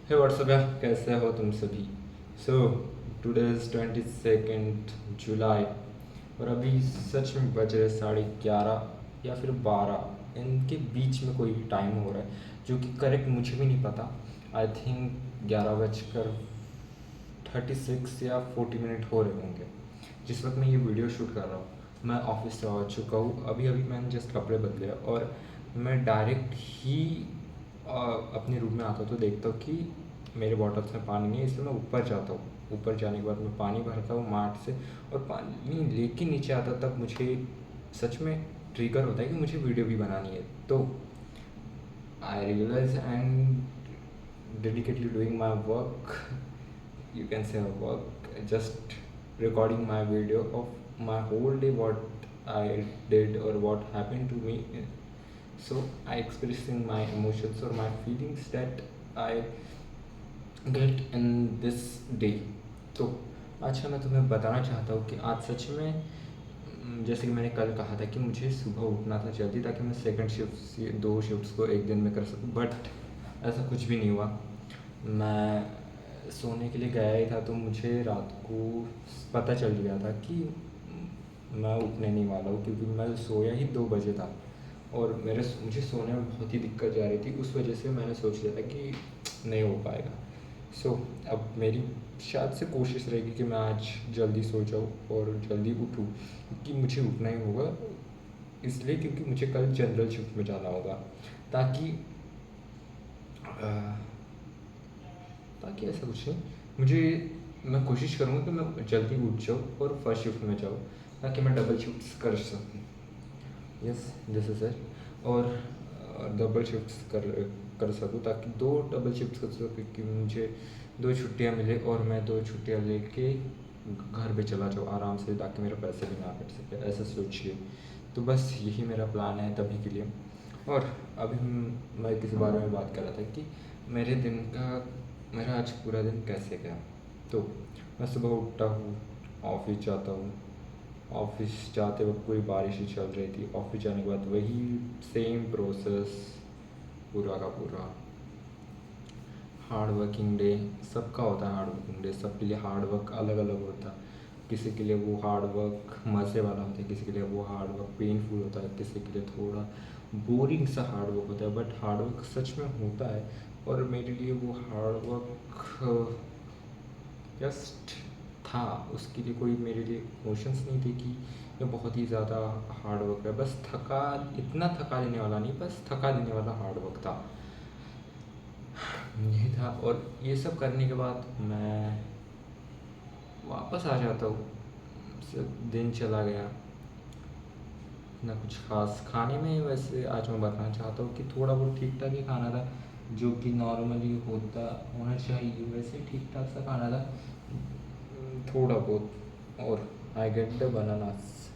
हे WhatsApp यार, कैसे हो तुम सभी। सो टुडे इज़ 22 जुलाई और अभी सच में बज रहे 11:30 या फिर 12, इनके बीच में कोई टाइम हो रहा है जो कि करेक्ट मुझे भी नहीं पता। आई थिंक 11:36 या 40 मिनट हो रहे होंगे जिस वक्त मैं ये वीडियो शूट कर रहा हूँ। मैं ऑफिस से आ चुका हूँ, अभी अभी मैंने जस्ट कपड़े बदले और मैं डायरेक्ट ही अपने रूम में आता हूँ तो देखता हूँ कि मेरे बॉटल्स में पानी नहीं है, इसलिए मैं ऊपर जाता हूँ। ऊपर जाने के बाद मैं पानी भरता हूँ मार्ट से और पानी लेके नीचे आता, तब मुझे सच में ट्रिगर होता है कि मुझे वीडियो भी बनानी है। तो I realise and dedicatedly doing my work, you can say work, just recording my video of my whole day, what I did or what happened to me. So I expressing my emotions or my feelings that I get in this day. तो अच्छा, मैं तुम्हें बताना चाहता हूँ कि आज सच में जैसे कि मैंने कल कहा था कि मुझे सुबह उठना था जल्दी ताकि मैं सेकंड शिफ्ट 2 शिफ्ट्स को एक दिन में कर सकूँ, बट ऐसा कुछ भी नहीं हुआ। मैं सोने के लिए गया ही था तो मुझे रात को पता चल गया था कि मैं उठने नहीं वाला हूँ, क्योंकि मैं सोया ही 2 बजे था और मुझे सोने में बहुत ही दिक्कत जा रही थी। उस वजह से मैंने सोच लिया था कि नहीं हो पाएगा। सो अब मेरी शायद से कोशिश रहेगी कि मैं आज जल्दी सो जाऊँ और जल्दी उठूँ, क्योंकि मुझे उठना ही होगा इसलिए, क्योंकि मुझे कल जनरल शिफ्ट में जाना होगा, ताकि ताकि ऐसा कुछ नहीं, मैं कोशिश करूँगा कि मैं जल्दी उठ जाऊँ और फर्स्ट शिफ्ट में जाऊँ ताकि मैं डबल शिफ्ट्स कर सकूँ। Yes, this is it. और डबल शिफ्ट्स कर सकूँ ताकि 2 डबल शिफ्ट्स कर सकूँ, क्योंकि मुझे 2 छुट्टियाँ मिले और मैं 2 छुट्टियाँ लेके घर पे चला जाऊँ आराम से, ताकि मेरे पैसे भी ना कट सके, ऐसा सोचिए। तो बस यही मेरा प्लान है तभी के लिए। और अभी मैं किसी बारे में बात कर रहा था कि मेरा आज पूरा दिन कैसे गया। तो मैं सुबह उठता हूँ, ऑफिस जाता हूँ। ऑफिस जाते वक्त पूरी बारिश ही चल रही थी। ऑफिस जाने के बाद वही सेम प्रोसेस, पूरा का पूरा हार्ड वर्किंग डे। सबका होता है हार्ड वर्किंग डे, सबके लिए हार्ड वर्क अलग अलग होता है। किसी के लिए वो हार्ड वर्क मज़े वाला होता है, किसी के लिए वो हार्ड वर्क पेनफुल होता है, किसी के लिए थोड़ा बोरिंग सा हार्ड वर्क होता है, बट हार्ड वर्क सच में होता है। और मेरे लिए वो हार्ड वर्क जस्ट था, उसके लिए कोई मेरे लिए इमोशंस नहीं थे कि ये बहुत ही ज़्यादा हार्ड वर्क है। बस इतना थका देने वाला नहीं, बस थका देने वाला हार्ड वर्क था, यही था। और ये सब करने के बाद मैं वापस आ जाता हूँ, दिन चला गया ना कुछ खास खाने में। वैसे आज मैं बताना चाहता हूँ कि थोड़ा बहुत ठीक ठाक ही खाना था, जो कि नॉर्मली होना चाहिए, वैसे ठीक ठाक सा खाना था, थोड़ा बहुत। और आई गेट द बनानास।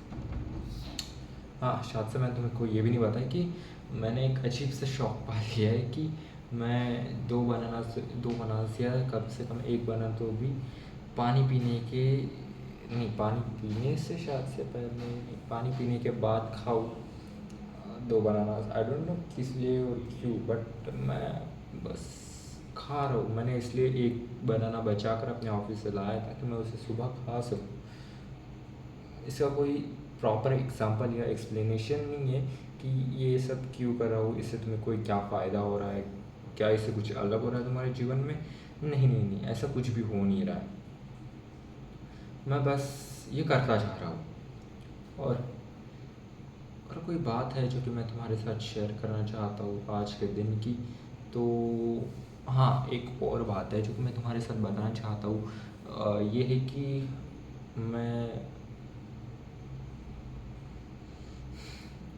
हाँ, शायद से मैंने तुम्हें को ये भी नहीं बताया कि मैंने एक अजीब सा शौक पा लिया है कि मैं 2 बनानास या कम से कम एक बनाना तो भी पानी पीने के नहीं, पानी पीने से शायद से पहले, पानी पीने के बाद खाऊँ 2 बनानास। आई डोंट नो किस लिए और क्यों, बट मैं बस खा रहा हूँ। मैंने इसलिए एक बनाना बचा कर अपने ऑफिस से लाया ताकि मैं उसे सुबह खा सकूँ। इसका कोई प्रॉपर एग्जांपल या एक्सप्लेनेशन नहीं है कि ये सब क्यों कर रहा हूँ, इससे तुम्हें कोई क्या फ़ायदा हो रहा है, क्या इससे कुछ अलग हो रहा है तुम्हारे जीवन में। नहीं नहीं नहीं, ऐसा कुछ भी हो नहीं रहा है। मैं बस ये करता जा रहा हूँ। और कोई बात है जो कि मैं तुम्हारे साथ शेयर करना चाहता हूँ आज के दिन की, तो हाँ, एक और बात है जो कि मैं तुम्हारे साथ बताना चाहता हूँ। ये है कि मैं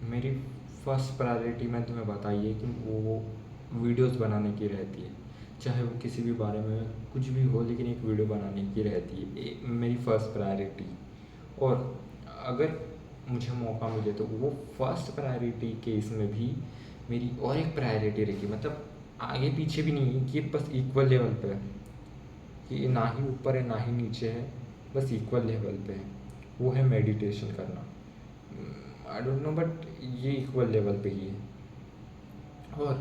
मेरी फर्स्ट प्रायोरिटी मैंने तुम्हें बताई है कि वो वीडियोस बनाने की रहती है, चाहे वो किसी भी बारे में कुछ भी हो, लेकिन एक वीडियो बनाने की रहती है मेरी फर्स्ट प्रायोरिटी। और अगर मुझे मौका मिले तो वो फर्स्ट प्रायोरिटी केस में भी मेरी और एक प्रायोरिटी रहेगी, मतलब आगे पीछे भी नहीं है, कि बस इक्वल लेवल पे है, कि ना ही ऊपर है ना ही नीचे है, बस इक्वल लेवल पे है। वो है मेडिटेशन करना। आई डोंट नो, बट ये इक्वल लेवल पे ही है। और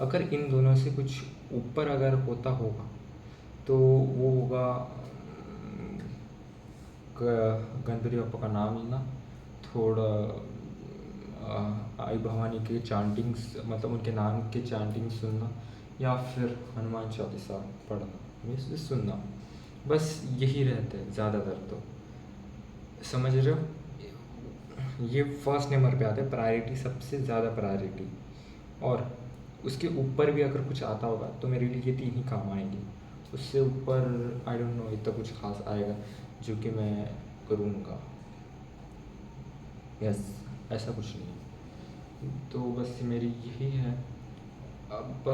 अगर इन दोनों से कुछ ऊपर अगर होता होगा तो वो होगा गणपति बप्पा का नाम लेना, थोड़ा आई भवानी के चांटिंग्स, मतलब उनके नाम के चांटिंग सुनना, या फिर हनुमान चालीसा पढ़ना, मीन्स सुनना। बस यही रहता है ज़्यादातर तो, समझ रहे हो। ये फर्स्ट नंबर पे आता है प्रायोरिटी, सबसे ज़्यादा प्रायोरिटी। और उसके ऊपर भी अगर कुछ आता होगा तो मेरे लिए ये तीन ही काम आएंगे। उससे ऊपर आई डोंट नो इतना कुछ खास आएगा जो कि मैं करूँगा। यस, ऐसा कुछ नहीं है। तो बस मेरी यही है। अब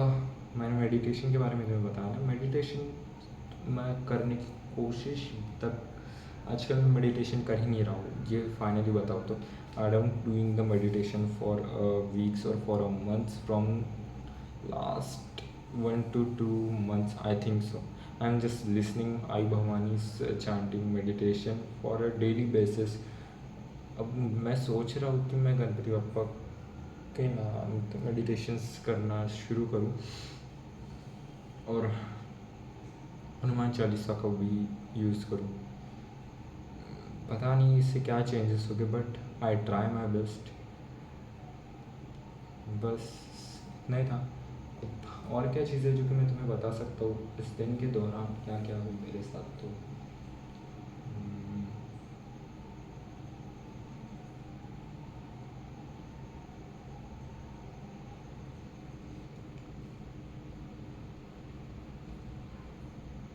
मैंने मेडिटेशन के बारे में तुम्हें बताया। मेडिटेशन मैं करने की कोशिश तक, आजकल मैं मेडिटेशन कर ही नहीं रहा हूँ, ये फाइनली बताओ तो। I don't doing the meditation for weeks और for a months from last 1 to 2 months, I think so. I'm just listening Ai Bhavani's chanting meditation for a daily basis. अब मैं सोच रहा हूँ कि मैं गणपति बप्पा के नाम के मेडिटेशंस करना शुरू करूँ, और हनुमान चालीसा का भी यूज़ करूँ। पता नहीं इससे क्या चेंजेस होंगे, but I try my best. बस इतना ही था। और क्या चीज़ें जो कि मैं तुम्हें बता सकता हूँ इस दिन के दौरान क्या क्या हुई मेरे साथ, तो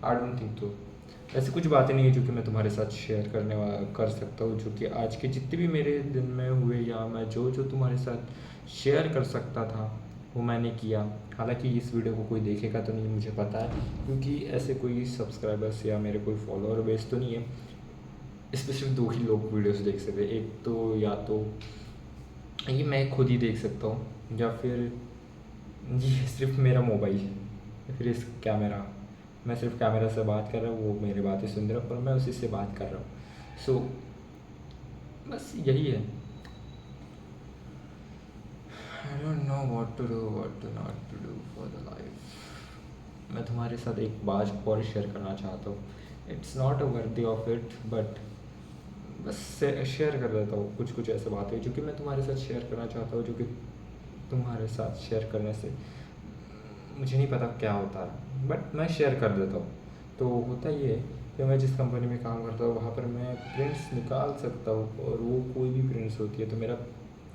आई डोंट थिंक तो ऐसी कुछ बातें नहीं है जो कि मैं तुम्हारे साथ शेयर कर सकता हूँ, जो कि आज के जितने भी मेरे दिन में हुए, या मैं जो जो तुम्हारे साथ शेयर कर सकता था वो मैंने किया। हालांकि इस वीडियो को कोई देखेगा तो नहीं मुझे पता है, क्योंकि ऐसे कोई सब्सक्राइबर्स या मेरे कोई फॉलोअर बेस तो नहीं है। इस पर सिर्फ दो ही लोग वीडियोस देख सकते हैं, एक तो या तो ये मैं खुद ही देख सकता हूँ, या फिर ये सिर्फ मेरा मोबाइल है, या फिर इस कैमरा, मैं सिर्फ कैमरा से बात कर रहा हूँ, वो मेरी बातें सुन रहा है, पर मैं उसी से बात कर रहा हूँ। सो बस यही है। I don't know what to do, what to not to do for the life. मैं तुम्हारे साथ एक बात और शेयर करना चाहता हूँ। It's not a worthy of it, but बस शेयर कर देता हूँ कुछ कुछ ऐसे बातें जो कि मैं तुम्हारे साथ शेयर करना चाहता हूँ, जो कि तुम्हारे साथ शेयर करने से मुझे नहीं पता क्या होता है, बट मैं शेयर कर देता हूँ। तो होता ये है कि मैं जिस कंपनी में काम करता हूँ वहाँ पर मैं प्रिंट्स निकाल सकता हूँ, और वो कोई भी प्रिंट्स होती है। तो मेरा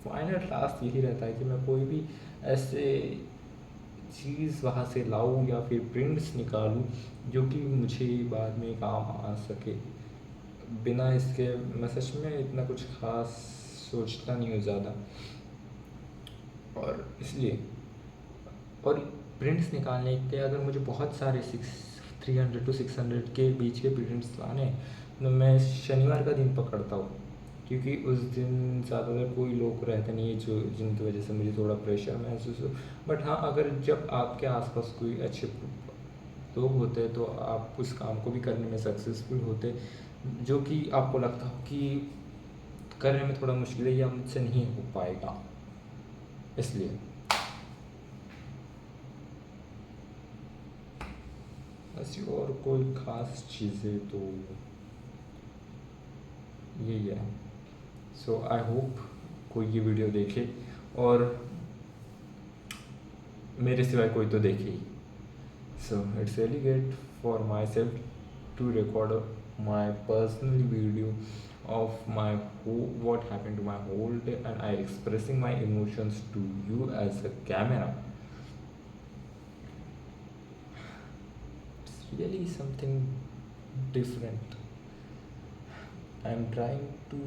फाइनल टास्क यही रहता है कि मैं कोई भी ऐसे चीज़ वहाँ से लाऊं या फिर प्रिंट्स निकालूं जो कि मुझे बाद में काम आ सके। बिना इसके मैं सच में इतना कुछ खास सोचता नहीं हूँ ज़्यादा, और इसलिए, और प्रिंट्स निकालने के अगर मुझे बहुत सारे 300 to 600 के बीच के प्रिंट्स लाने हैं, तो मैं शनिवार का दिन पकड़ता हूँ, क्योंकि उस दिन ज़्यादातर कोई लोग रहते नहीं है जो जिनकी वजह से मुझे थोड़ा प्रेशर महसूस हो। बट हाँ, अगर जब आपके आसपास कोई अच्छे लोग होते हैं तो आप उस काम को भी करने में सक्सेसफुल होते, जो कि आपको लगता हो कि करने में थोड़ा मुश्किल है या मुझसे नहीं हो पाएगा। इसलिए ऐसी और कोई ख़ास चीज़ें तो यही है। सो आई होप कोई ये वीडियो देखे, और मेरे सिवाय कोई तो देखे ही। So it's really great for myself to record my personal video of my what happened to my whole day, and I expressing my emotions to you as a camera. It's really something different. I'm trying to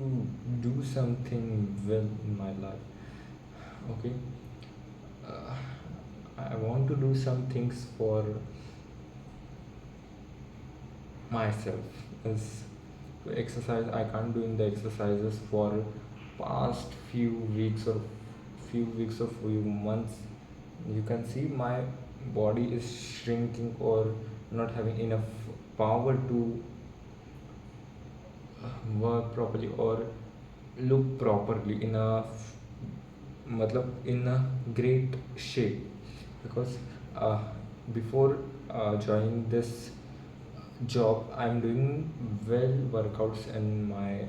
do something well in my life. Okay, uh, I want to do some things for myself. As exercise, I can't doing the exercises for past few weeks or few months. You can see my body is shrinking or not having enough power to work properly or look properly in a मतलब in a great shape. because uh, before joining this job I'm doing well workouts in my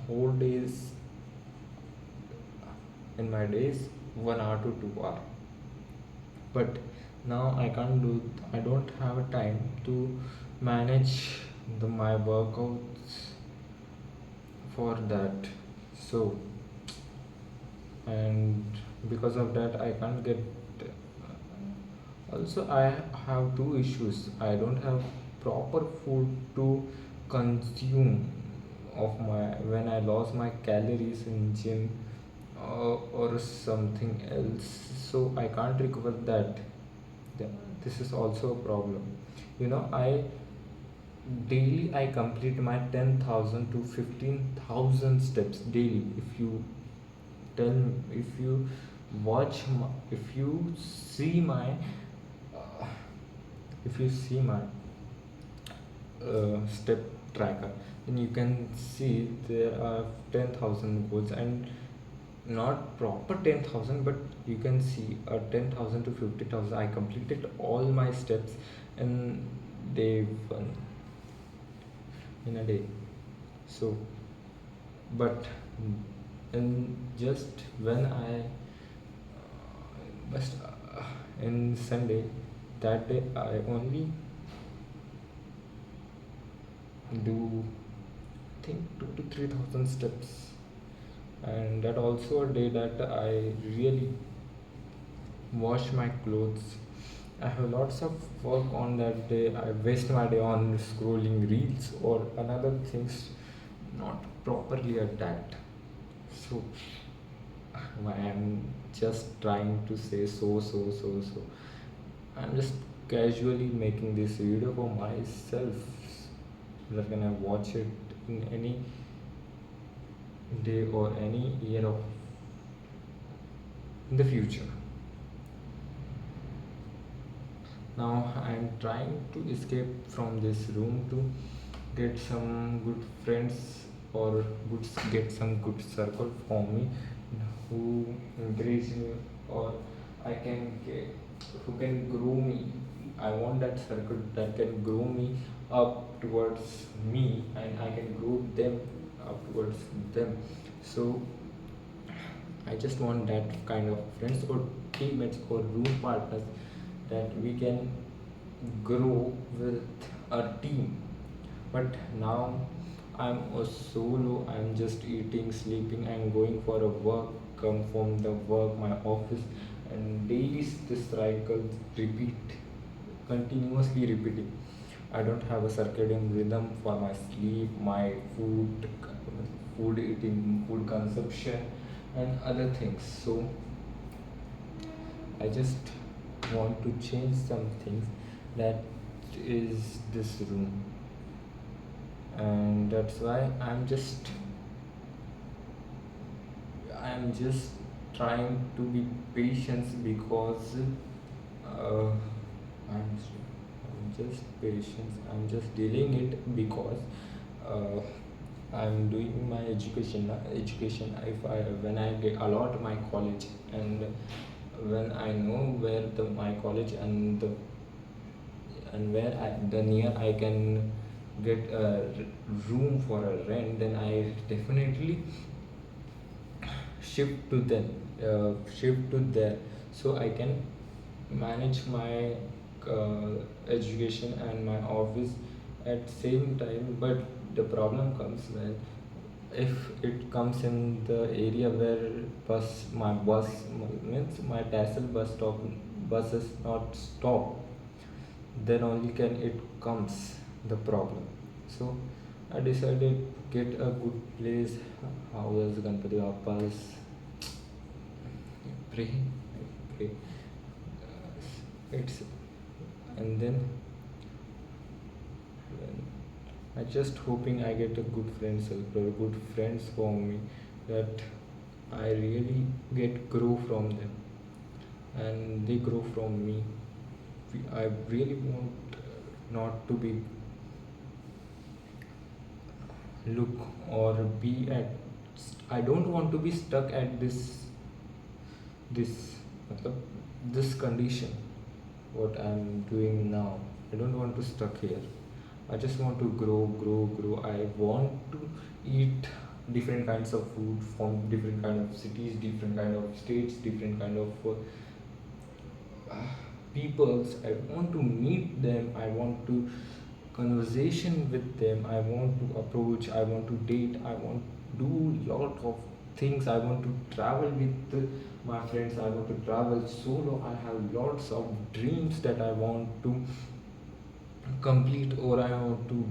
whole days, in my days, 1 hour to 2 hour. But now I don't have a time to manage my workouts for that. So, and because of that I can't get. Also I have two issues. I don't have proper food to consume of my when I lost my calories in gym, or something else, so I can't recover that. This is also a problem. I daily I complete my 10,000 to 15,000 steps daily. If you if you if you see my uh, if you see my step tracker, then you can see there are 10,000 goals, and not proper 10,000, but you can see 10,000 to 50,000. I completed all my steps in day one, in a day. So, but in just when I but in Sunday, that day I only do think 2 to 3,000 steps, and that also a day that I really wash my clothes. I have lots of work on that day. I waste my day on scrolling reels or another things not properly at that. So I am just trying to say so. I'm just casually making this video for myself. That when I watch it in any day or any year of in the future. Now I'm trying to escape from this room to get some good friends, or get some good circle for me who encourage me, or I can get who can grow me. I want that circle that can grow me up towards me, and I can grow them up towards them. So I just want that kind of friends or teammates or room partners, that we can grow with a team. But now I'm a solo. I'm just eating, sleeping, and going for a work, come from the work, my office, and daily this cycle repeat, continuously repeating. I don't have a circadian rhythm for my sleep, my food eating, food consumption, and other things. So I just want to change some things. That is this room, and that's why I'm just trying to be patient, because uh, I'm just patient. I'm just dealing it because uh, I'm doing my education. If I when I get allot my college, and when I know where my college and where the near I can get a room for a rent, then I definitely shift to there, so I can manage my education and my office at same time. But the problem comes when, if it comes in the area where my bus means my tassel bus is not stop, then only can it comes the problem. So I decided get a good place. How is Ganpati Bappa's pray, pray. It's and then I just hoping I get a good friend circle, good friends for me, that I really get grow from them, and they grow from me. I really want not to be look or be at. I don't want to be stuck at this. matlab, this condition, what I'm doing now. I don't want to stuck here. I just want to grow. I want to eat different kinds of food from different kind of cities, different kind of states, different kind of peoples. I want to meet them. I want to conversation with them. I want to approach. I want to date. I want to do lot of things. I want to travel with my friends. I want to travel solo. I have lots of dreams that I want to complete, or I want to